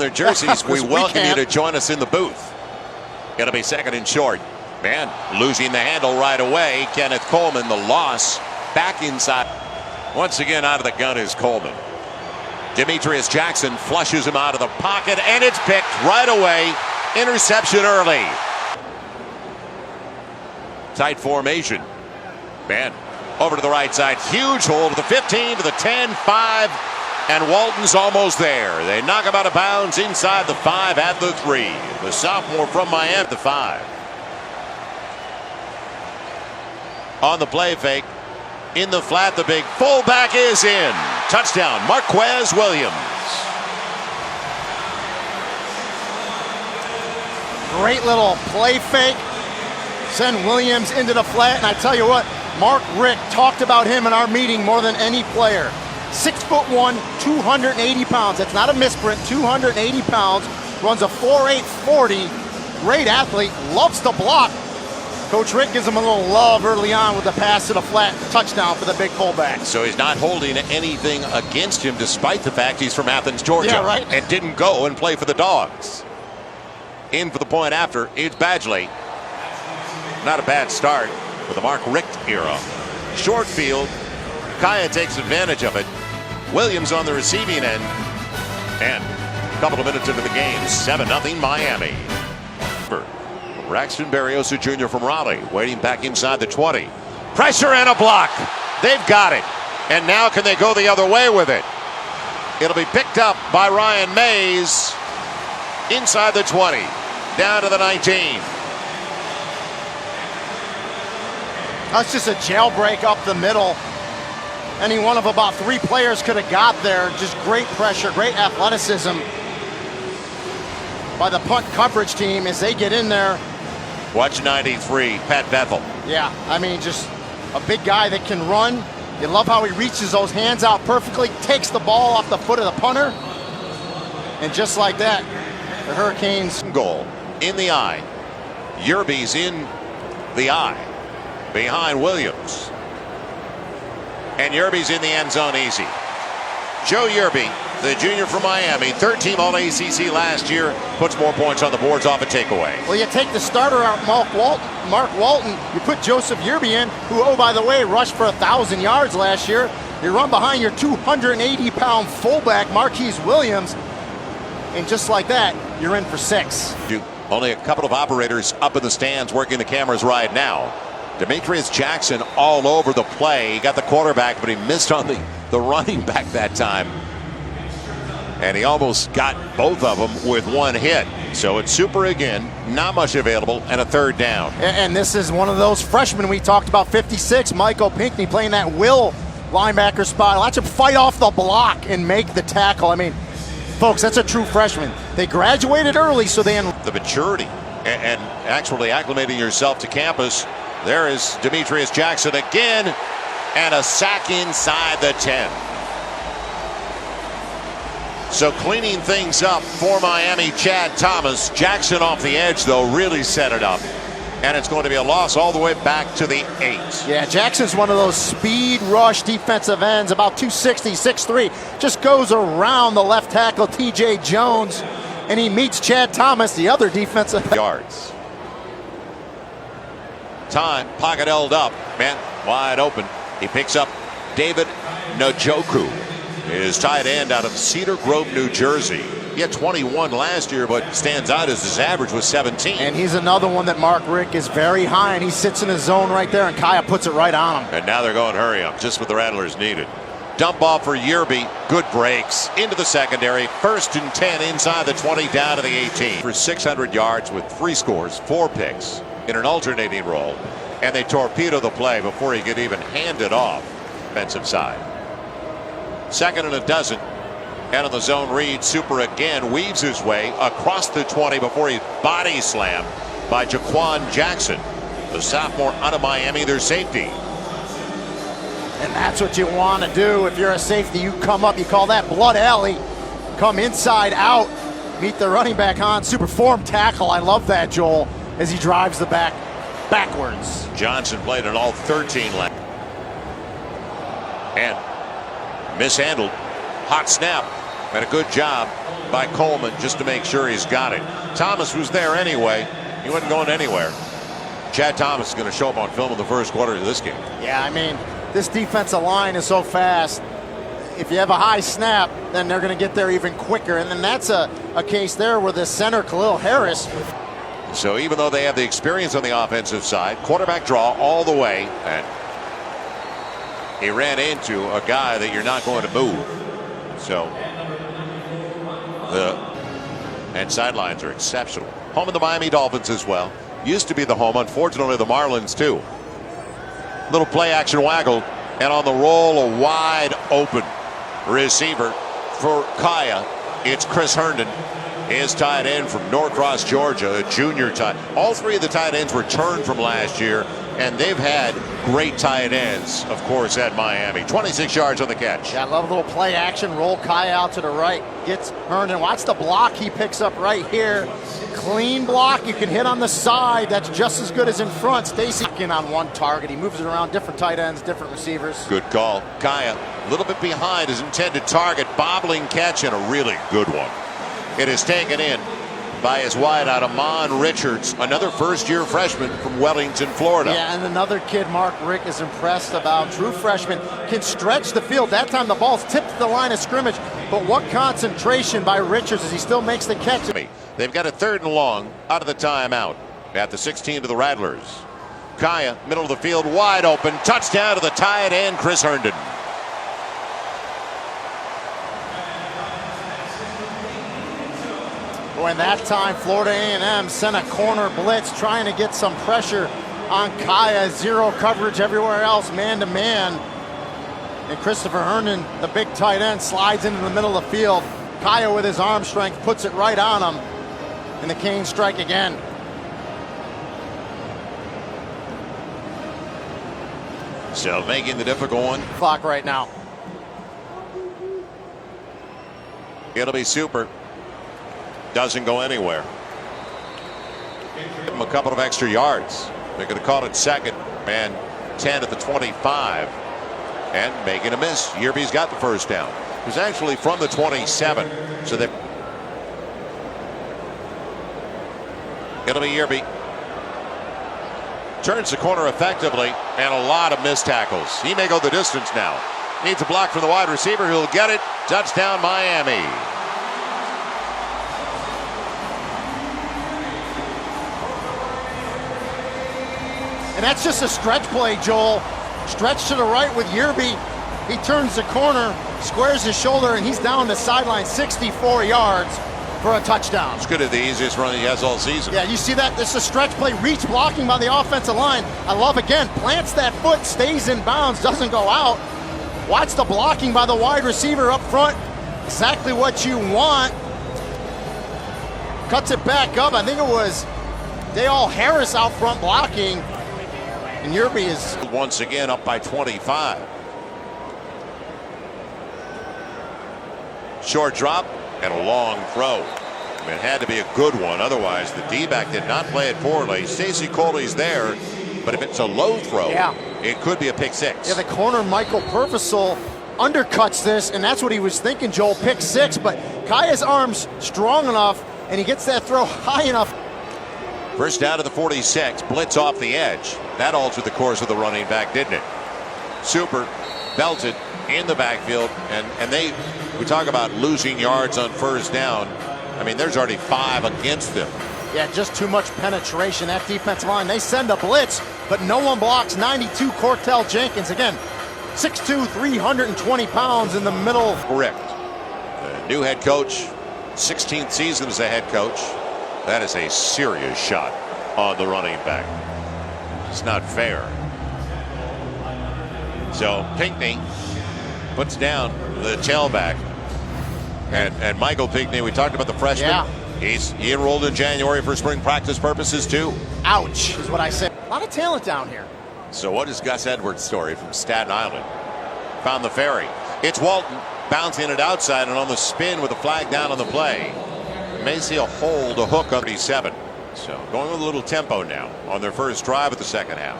their jerseys, we welcome you to join us in the booth. It'll be second and short. Man, losing the handle right away. Kenneth Coleman, the loss, back inside. Once again, out of the gun is Coleman. Demetrius Jackson flushes him out of the pocket, and it's picked right away. Interception early. Tight formation. Man, over to the right side. Huge hole to the 15, to the 10, 5, and Walton's almost there. They knock him out of bounds inside the 5 at the 3. The sophomore from Miami, the 5. On the play fake. In the flat, the big fullback is in. Touchdown, Marquez Williams. Great little play fake. Send Williams into the flat, and I tell you what, Mark Richt talked about him in our meeting more than any player. 6'1", 280 pounds. That's not a misprint. 280 pounds. Runs a 4.8 40. Great athlete. Loves to block. Coach Richt gives him a little love early on with the pass to the flat, touchdown for the big fullback. So he's not holding anything against him, despite the fact he's from Athens, Georgia, yeah, right? And didn't go and play for the Dogs. In for the point after, it's Badgley. Not a bad start for the Mark Richt era. Short field, Kaya takes advantage of it. Williams on the receiving end. And a couple of minutes into the game, 7-0 Miami. Braxton Berriosa Jr. from Raleigh, waiting back inside the 20. Pressure and a block. They've got it. And now can they go the other way with it? It'll be picked up by Ryan Mays inside the 20, down to the 19. That's just a jailbreak up the middle. Any one of about 3 players could have got there. Just great pressure, great athleticism by the punt coverage team as they get in there. Watch 93, Pat Bethel. Yeah, I mean, just a big guy that can run. You love how he reaches those hands out perfectly, takes the ball off the foot of the punter. And just like that, the Hurricanes. Goal in the eye. Yerby's in the eye behind Williams. And Yerby's in the end zone easy. Joe Yerby, the junior from Miami, third-team All-ACC last year, puts more points on the boards off a takeaway. Well, you take the starter out, Mark Walton, you put Joseph Yerby in, who, oh, by the way, rushed for 1,000 yards last year. You run behind your 280-pound fullback, Marquise Williams, and just like that, you're in for 6. Only a couple of operators up in the stands working the cameras right now. Demetrius Jackson all over the play. He got the quarterback, but he missed on the running back that time. And he almost got both of them with one hit. So it's super again, not much available, and a third down. And this is one of those freshmen we talked about, 56, Michael Pinckney, playing that will linebacker spot. Watch him fight off the block and make the tackle. I mean, folks, that's a true freshman. They graduated early, so they... The maturity and actually acclimating yourself to campus. There is Demetrius Jackson again, and a sack inside the 10. So cleaning things up for Miami, Chad Thomas. Jackson off the edge, though, really set it up. And it's going to be a loss all the way back to the 8. Yeah, Jackson's one of those speed rush defensive ends, about 260, 6'3". Just goes around the left tackle, TJ Jones, and he meets Chad Thomas, the other defensive yards. Time, pocket held up, man, wide open. He picks up David Njoku, his tight end out of Cedar Grove, New Jersey. He had 21 last year, but stands out as his average was 17. And he's another one that Mark Richt is very high, and he sits in his zone right there, and Kaya puts it right on him. And now they're going hurry up, just what the Rattlers needed. Dump off for Yerby, good breaks into the secondary. 1st and 10 inside the 20, down to the 18. For 600 yards with 3 scores, 4 picks in an alternating role. And they torpedo the play before he could even hand it off. Defensive side. 2nd and a dozen. And on the zone read, Super again weaves his way across the 20 before he's body slammed by Jaquan Jackson, the sophomore out of Miami, their safety. And that's what you want to do if you're a safety. You come up, you call that blood alley, come inside out, meet the running back on super form tackle. I love that, Joel, as he drives the backwards. Johnson played in all 13 laps. And mishandled. Hot snap. And a good job by Coleman just to make sure he's got it. Thomas was there anyway. He wasn't going anywhere. Chad Thomas is going to show up on film in the first quarter of this game. Yeah, I mean, this defensive line is so fast. If you have a high snap, then they're going to get there even quicker. And then that's a case there where the center, Khalil Harris. So even though they have the experience on the offensive side, quarterback draw all the way, and he ran into a guy that you're not going to move. So and sidelines are exceptional. Home of the Miami Dolphins as well. Used to be the home, unfortunately the Marlins too. Little play action waggle, and on the roll a wide open receiver for Kaya. It's Chris Herndon, his tight end from Norcross, Georgia, a junior tight. All three of the tight ends returned from last year, and they've had great tight ends, of course, at Miami. 26 yards on the catch. Yeah, I love a little play action. Roll Kaya out to the right. Gets Herndon. Watch the block he picks up right here. Clean block. You can hit on the side. That's just as good as in front. Stacy in on one target. He moves it around different tight ends, different receivers. Good call. Kaya, a little bit behind his intended target. Bobbling catch and a really good one. It is taken in by his wideout, Amon Richards, another first-year freshman from Wellington, Florida. Yeah, and another kid Mark Richt is impressed about. True freshman, can stretch the field. That time the ball's tipped to the line of scrimmage, but what concentration by Richards as he still makes the catch. They've got a 3rd and long out of the timeout at the 16 to the Rattlers. Kaya, middle of the field, wide open, touchdown to the tight end, Chris Herndon. When that time Florida A&M sent a corner blitz trying to get some pressure on Kaya. Zero coverage everywhere else, man to man. And Christopher Herndon, the big tight end, slides into the middle of the field. Kaya with his arm strength puts it right on him. And the Canes strike again. So making the difficult one. Clock right now. It'll be Super. Doesn't go anywhere. Give him a couple of extra yards. They're going to call it second and 10 at the 25. And making a miss. Yerby's got the first down. It was actually from the 27. So that it'll be Yerby. Turns the corner effectively, and a lot of missed tackles. He may go the distance now. Needs a block from the wide receiver. He'll get it. Touchdown, Miami. And that's just a stretch play, Joel. Stretch to the right with Yerby. He turns the corner, squares his shoulder, and he's down the sideline 64 yards for a touchdown. It's good at the easiest run he has all season. Yeah, you see that? This is a stretch play. Reach blocking by the offensive line. I love, again, plants that foot, stays in bounds, doesn't go out. Watch the blocking by the wide receiver up front. Exactly what you want. Cuts it back up. I think it was Dale Harris out front blocking. And Yerby is once again up by 25. Short drop and a long throw. I mean, it had to be a good one. Otherwise, the D-back did not play it poorly. Stacey Coley's there, but if it's a low throw, it could be a pick six. Yeah, the corner, Michael Purvisel, undercuts this, and that's what he was thinking, Joel, pick six. But Kaya's arm's strong enough, and he gets that throw high enough. First down to the 46, blitz off the edge. That altered the course of the running back, didn't it? Super belted in the backfield, and we talk about losing yards on first down. I mean, there's already 5 against them. Yeah, just too much penetration. That defensive line, they send a blitz, but no one blocks 92 Cortell Jenkins. Again, 6'2", 320 pounds in the middle. Correct. The new head coach, 16th season as a head coach. That is a serious shot on the running back. It's not fair. So Pinckney puts down the tailback. And Michael Pinckney, we talked about the freshman. Yeah. He enrolled in January for spring practice purposes too. Ouch, is what I said. A lot of talent down here. So what is Gus Edwards' story from Staten Island? Found the ferry. It's Walton bouncing it outside and on the spin with a flag down on the play. May see a hold, a hook on 37. So going with a little tempo now on their first drive of the second half.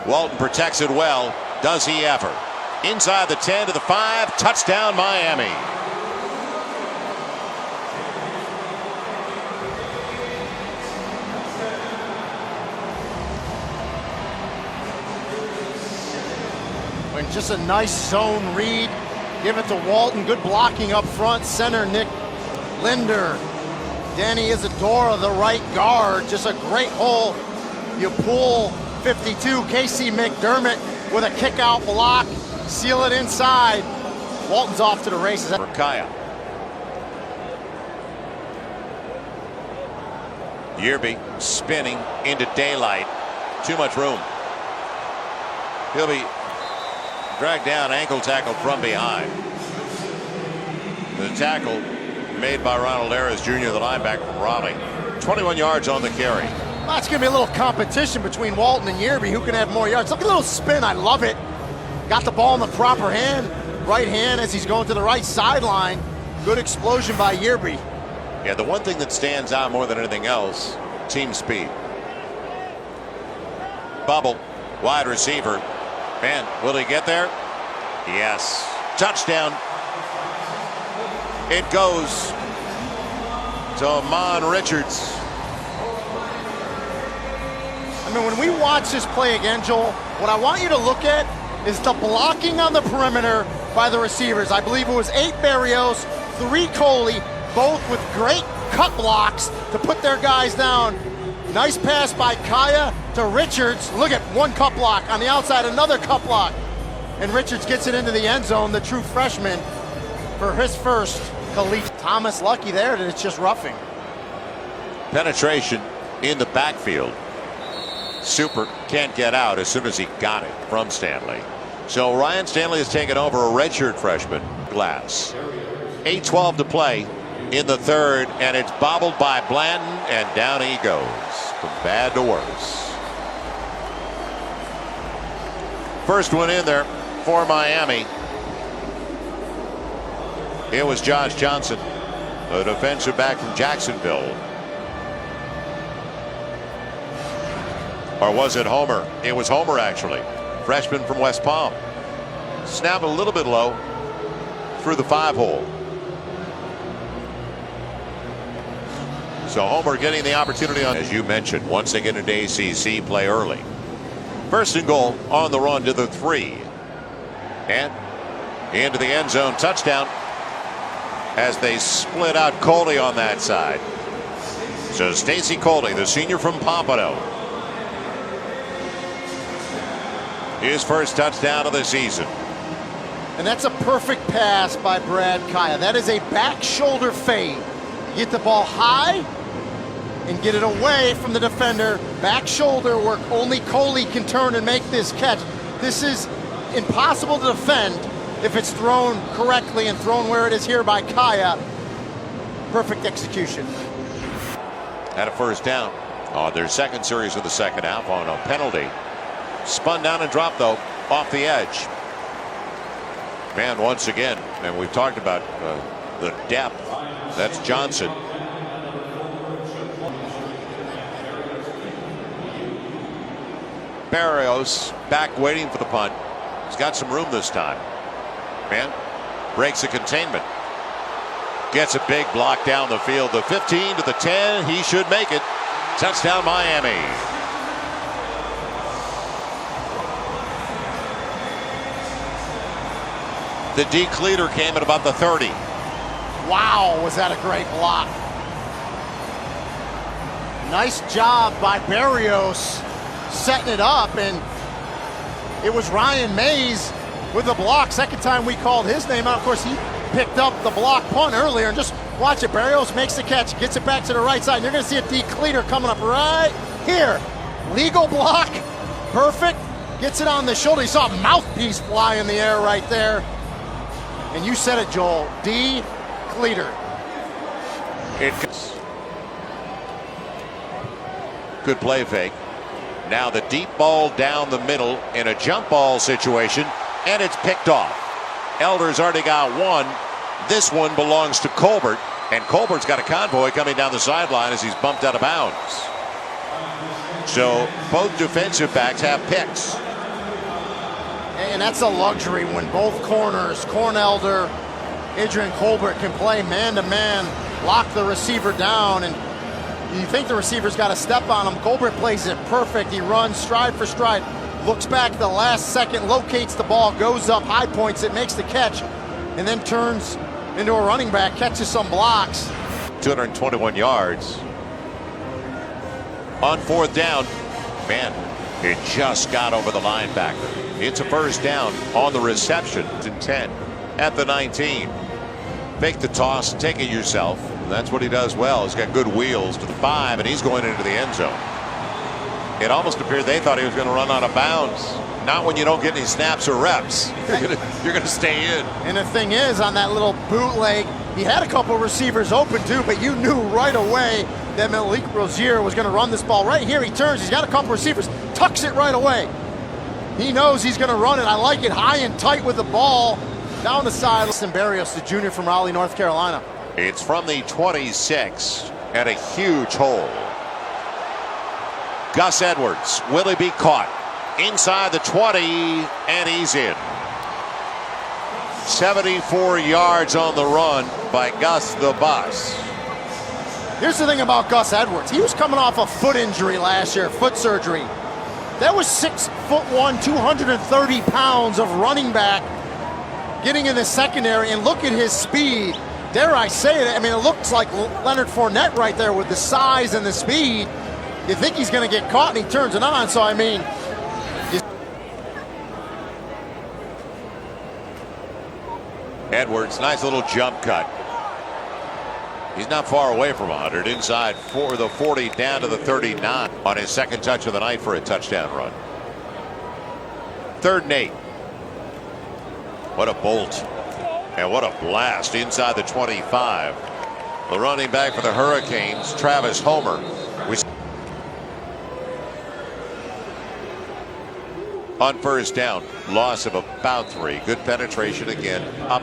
Walton protects it well. Does he ever? Inside the 10 to the 5. Touchdown, Miami. and just a nice zone read. Give it to Walton. Good blocking up front. Center Nick Linder. Danny Isadora, the right guard. Just a great hole. You pull 52. Casey McDermott with a kick out block. Seal it inside. Walton's off to the races. For Kaya. Yearby spinning into daylight. Too much room. He'll be dragged down, ankle tackle from behind. The tackle made by Ronald Ayers Jr., the linebacker from Raleigh. 21 yards on the carry. That's going to be a little competition between Walton and Yearby. Who can have more yards? Look at a little spin. I love it. Got the ball in the proper hand. Right hand as he's going to the right sideline. Good explosion by Yearby. Yeah, the one thing that stands out more than anything else, team speed. Bubble, wide receiver. Man, will he get there? Yes. Touchdown. It goes to Amon Richards. I mean, when we watch this play again, Joel, what I want you to look at is the blocking on the perimeter by the receivers. I believe it was 8 Barrios, 3 Coley, both with great cut blocks to put their guys down. Nice pass by Kaya to Richards. Look at one cut block on the outside, another cut block. And Richards gets it into the end zone, the true freshman, for his first Khalif. Thomas lucky there that it's just roughing. Penetration in the backfield. Super can't get out as soon as he got it from Stanley. So Ryan Stanley has taken over a redshirt freshman. Glass. 8:12 to play in the third, and it's bobbled by Blanton, and down he goes. From bad to worse. First one in there for Miami. It was Josh Johnson, a defensive back from Jacksonville. Or was it Homer? It was Homer, actually. Freshman from West Palm. Snapped a little bit low through the 5-hole. So Homer getting the opportunity on, as you mentioned, once they get into ACC, play early. First and goal on the run to the 3. And into the end zone, touchdown, as they split out Coley on that side. So Stacy Coley, the senior from Pompano, his first touchdown of the season. And that's a perfect pass by Brad Kaya. That is a back shoulder fade. Get the ball high and get it away from the defender. Back shoulder work. Only Coley can turn and make this catch. This is impossible to defend if it's thrown correctly and thrown where it is here by Kaya. Perfect execution. Had a first down on their second series of the second half on a penalty. Spun down and dropped, though, off the edge. Man, once again, and we've talked about the depth. That's Johnson. Barrios back waiting for the punt. He's got some room this time. Man, breaks the containment. Gets a big block down the field. The 15 to the 10. He should make it. Touchdown, Miami. The decleater came at about the 30. Wow, was that a great block. Nice job by Barrios setting it up, and it was Ryan Mays with the block. Second time we called his name out. Of course, he picked up the block punt earlier, and just watch it. Barrios makes the catch, gets it back to the right side, and you're going to see a decleater coming up right here. Legal block, perfect. Gets it on the shoulder. You saw a mouthpiece fly in the air right there. And you said it, Joel, decleater. Good play fake. Now the deep ball down the middle in a jump ball situation, and it's picked off. Elder's already got one. This one belongs to Colbert, and Colbert's got a convoy coming down the sideline as he's bumped out of bounds. So both defensive backs have picks. And that's a luxury when both corners, Cornelder, Adrian Colbert, can play man-to-man, lock the receiver down, and you think the receiver's got to step on him. Colbert plays it perfect. He runs stride for stride. looks back at the last second, locates the ball, goes up, high points it, makes the catch, and then turns into a running back, catches some blocks. 221 yards. On fourth down, man, it just got over the linebacker. It's a first down on the reception. 10 at the 19. Fake the toss, take it yourself. That's what he does well. He's got good wheels to the 5, and he's going into the end zone. It almost appeared they thought he was going to run out of bounds. Not when you don't get any snaps or reps. You're going to stay in. And the thing is, on that little bootleg, he had a couple receivers open too, but you knew right away that Malik Rozier was going to run this ball. Right here, he turns. He's got a couple receivers, tucks it right away. He knows he's going to run it. I like it high and tight with the ball down the side. Barrios, the junior from Raleigh, North Carolina. It's from the 26 and a huge hole. Gus Edwards, will he be caught? Inside the 20, and he's in. 74 yards on the run by Gus the Bus. Here's the thing about Gus Edwards. He was coming off a foot injury last year, foot surgery. That was 6'1", 230 pounds of running back getting in the secondary, and look at his speed. Dare I say it, I mean, it looks like Leonard Fournette right there with the size and the speed. You think he's going to get caught, and he turns it on, so I mean... Edwards, nice little jump cut. He's not far away from 100. Inside for the 40, down to the 39 on his second touch of the night for a touchdown run. 3rd and 8. What a bolt. And what a blast inside the 25. The running back for the Hurricanes, Travis Homer. On first down, loss of about 3. Good penetration again. Up